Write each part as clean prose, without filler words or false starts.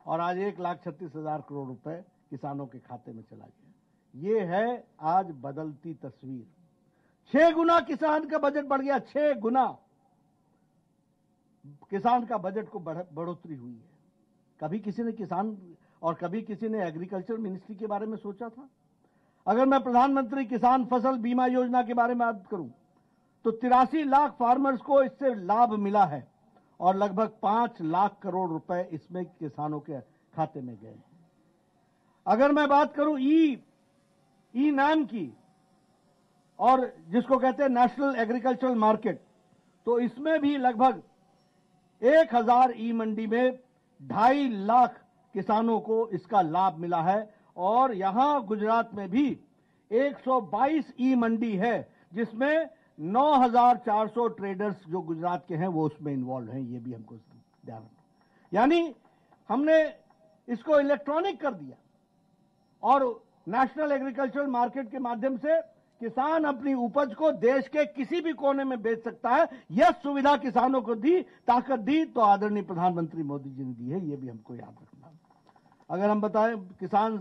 और आज 1,36,000 करोड़ रुपए किसानों के खाते में चला गया। ये है आज बदलती तस्वीर। 6 गुना किसान का बजट बढ़ गया, 6 गुना किसान का बजट को बढ़ोतरी हुई है। कभी किसी ने किसान और कभी किसी ने एग्रीकल्चर मिनिस्ट्री के बारे में सोचा था? अगर मैं प्रधानमंत्री किसान फसल बीमा योजना के बारे में बात करूं तो 83 लाख फार्मर्स को इससे लाभ मिला है और लगभग 5 लाख करोड़ रुपए इसमें किसानों के खाते में गए हैं। अगर मैं बात करूं ई नाम की, और जिसको कहते हैं नेशनल एग्रीकल्चरल मार्केट, तो इसमें भी लगभग 1000 ई मंडी में 2.5 लाख किसानों को इसका लाभ मिला है। और यहां गुजरात में भी 122 ई मंडी है जिसमें 9,400 ट्रेडर्स जो गुजरात के हैं वो उसमें इन्वॉल्व हैं। ये भी हमको ध्यान रखना, यानी हमने इसको इलेक्ट्रॉनिक कर दिया और नेशनल एग्रीकल्चरल मार्केट के माध्यम से किसान अपनी उपज को देश के किसी भी कोने में बेच सकता है। यह सुविधा किसानों को दी, ताकत दी तो आदरणीय प्रधानमंत्री मोदी जी ने दी है। यह भी हमको याद रखना। अगर हम बताएं किसान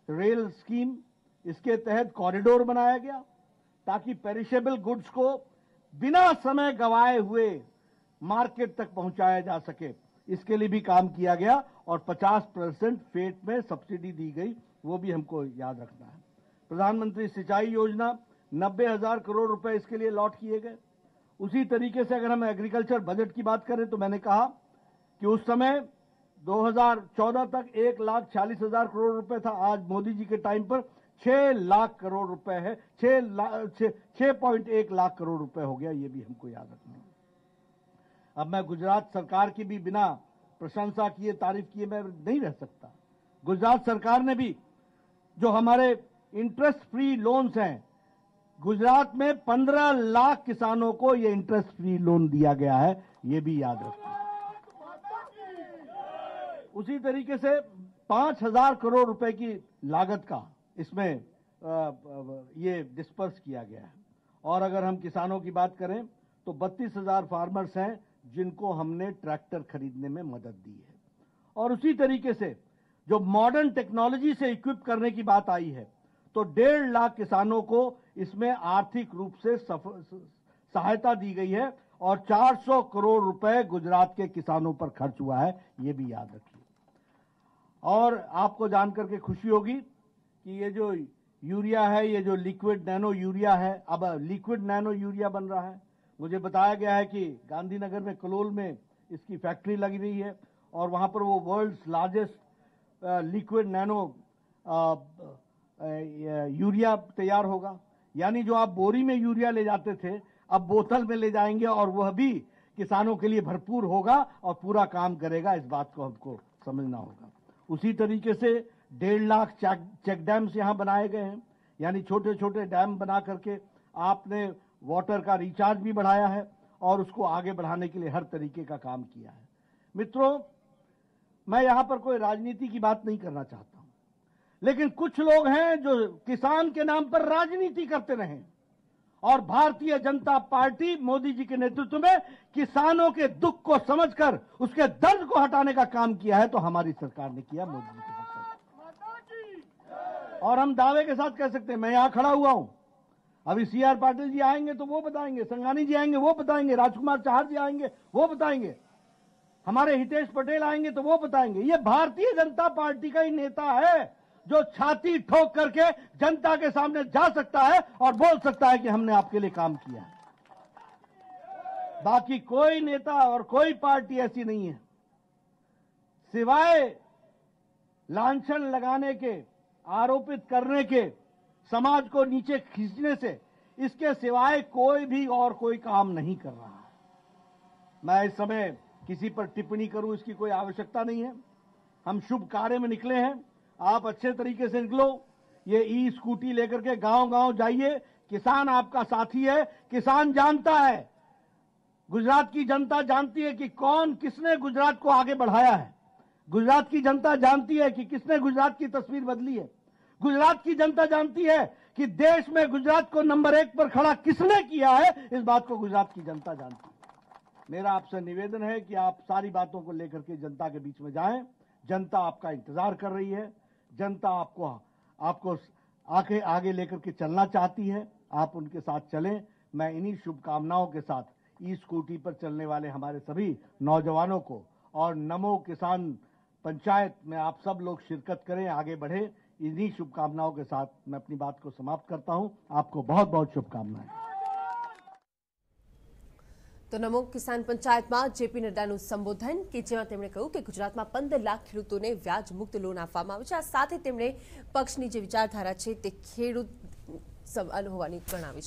रेल स्कीम, इसके तहत कॉरिडोर बनाया गया ताकि पेरिशेबल गुड्स को बिना समय गंवाए हुए मार्केट तक पहुंचाया जा सके। इसके लिए भी काम किया गया और 50% फेट में सब्सिडी दी गई, वो भी हमको याद रखना है। प्रधानमंत्री सिंचाई योजना 90,000 करोड़ रुपए इसके लिए अलॉट किए गए। उसी तरीके से अगर हम एग्रीकल्चर बजट की बात करें तो मैंने कहा कि उस समय 2014 तक 1,40,000 करोड़ रुपए था। आज मोदी जी के टाइम पर 6 लाख करोड़ रुपए है, 6.1 लाख करोड़ रुपए हो गया। ये भी हमको याद रखना है। अब मैं गुजरात सरकार की भी बिना प्रशंसा किए, तारीफ किए मैं नहीं रह सकता। गुजरात सरकार ने भी जो हमारे इंटरेस्ट फ्री लोन्स हैं, गुजरात में 15 लाख किसानों को ये इंटरेस्ट फ्री लोन दिया गया है। ये भी याद रखना। उसी तरीके से 5,000 करोड़ रुपए की लागत का इसमें ये डिस्पर्स किया गया है। और अगर हम किसानों की बात करें तो 32,000 फार्मर्स हैं जिनको हमने ट्रैक्टर खरीदने में मदद दी है। और उसी तरीके से जो मॉडर्न टेक्नोलॉजी से इक्विप करने की बात आई है तो 1.5 लाख किसानों को इसमें आर्थिक रूप से सहायता दी गई है और 400 करोड़ रुपए गुजरात के किसानों पर खर्च हुआ है। ये भी याद रखिए। और आपको जानकर के खुशी होगी कि ये जो यूरिया है, ये जो लिक्विड नैनो यूरिया है, अब लिक्विड नैनो यूरिया बन रहा है। मुझे बताया गया है कि गांधीनगर में कलोल में इसकी फैक्ट्री लगी रही है और वहां पर वो world's largest liquid nano urea तैयार होगा। यानी जो आप बोरी में यूरिया ले जाते थे अब बोतल में ले जाएंगे और वह भी किसानों के लिए भरपूर होगा और पूरा काम करेगा। इस बात को हमको समझना होगा। उसी तरीके से 1.5 लाख चेक डैम्स यहां बनाए गए हैं, यानी छोटे छोटे डैम बना करके आपने वाटर का रिचार्ज भी बढ़ाया है और उसको आगे बढ़ाने के लिए हर तरीके का काम किया है। मित्रों, मैं यहां पर कोई राजनीति की बात नहीं करना चाहता हूं, लेकिन कुछ लोग हैं जो किसान के नाम पर राजनीति करते रहे और भारतीय जनता पार्टी मोदी जी के नेतृत्व में किसानों के दुख को समझकर उसके दर्द को हटाने का काम किया है। तो हमारी सरकार ने किया, मोदी जी की सरकार। और हम दावे के साथ कह सकते हैं, मैं यहां खड़ा हुआ हूं, अभी CR पाटिल जी आएंगे तो वो बताएंगे, संगानी जी आएंगे वो बताएंगे, राजकुमार चाहर जी आएंगे वो बताएंगे, हमारे हितेश पटेल आएंगे तो वो बताएंगे। ये भारतीय जनता पार्टी का ही नेता है जो छाती ठोक करके जनता के सामने जा सकता है और बोल सकता है कि हमने आपके लिए काम किया। बाकी कोई नेता और कोई पार्टी ऐसी नहीं है। सिवाय लांछन लगाने के, आरोपित करने के, समाज को नीचे खींचने से, इसके सिवाय कोई भी और कोई काम नहीं कर रहा है। मैं इस समय किसी पर टिप्पणी करूं इसकी कोई आवश्यकता नहीं है। हम शुभ कार्य में निकले हैं, आप अच्छे तरीके से निकलो। ये ई स्कूटी लेकर के गांव गांव जाइए। किसान आपका साथी है। किसान जानता है, गुजरात की जनता जानती है कि कौन किसने गुजरात को आगे बढ़ाया है। गुजरात की जनता जानती है कि किसने गुजरात की तस्वीर बदली है। गुजरात की जनता जानती है कि देश में गुजरात को नंबर 1 पर खड़ा किसने किया है। इस बात को गुजरात की जनता जानती है। मेरा आपसे निवेदन है कि आप सारी बातों को लेकर के जनता के बीच में जाएं, जनता आपका इंतजार कर रही है, जनता आपको आगे लेकर के चलना चाहती है। आप उनके साथ चलें। मैं इन्हीं शुभकामनाओं के साथ ई स्कूटी पर चलने वाले हमारे सभी नौजवानों को और नमो किसान पंचायत में आप सब लोग शिरकत करें, आगे बढ़े। इन्हीं शुभकामनाओं के साथ मैं अपनी बात को समाप्त करता हूं। आपको बहुत बहुत शुभकामनाएं। तो नमो किसान પંચાયતમાં જેપી નડ્ડાનું સંબોધન કે જેમાં તેમણે કહ્યું કે ગુજરાતમાં 15 લાખ ખેડૂતોને વ્યાજ મુક્ત લોન આપવામાં આવી છે। આ સાથે તેમણે પક્ષની જે વિચારધારા છે તે ખેડૂત સવાલ હોવાની ગણાવી છે।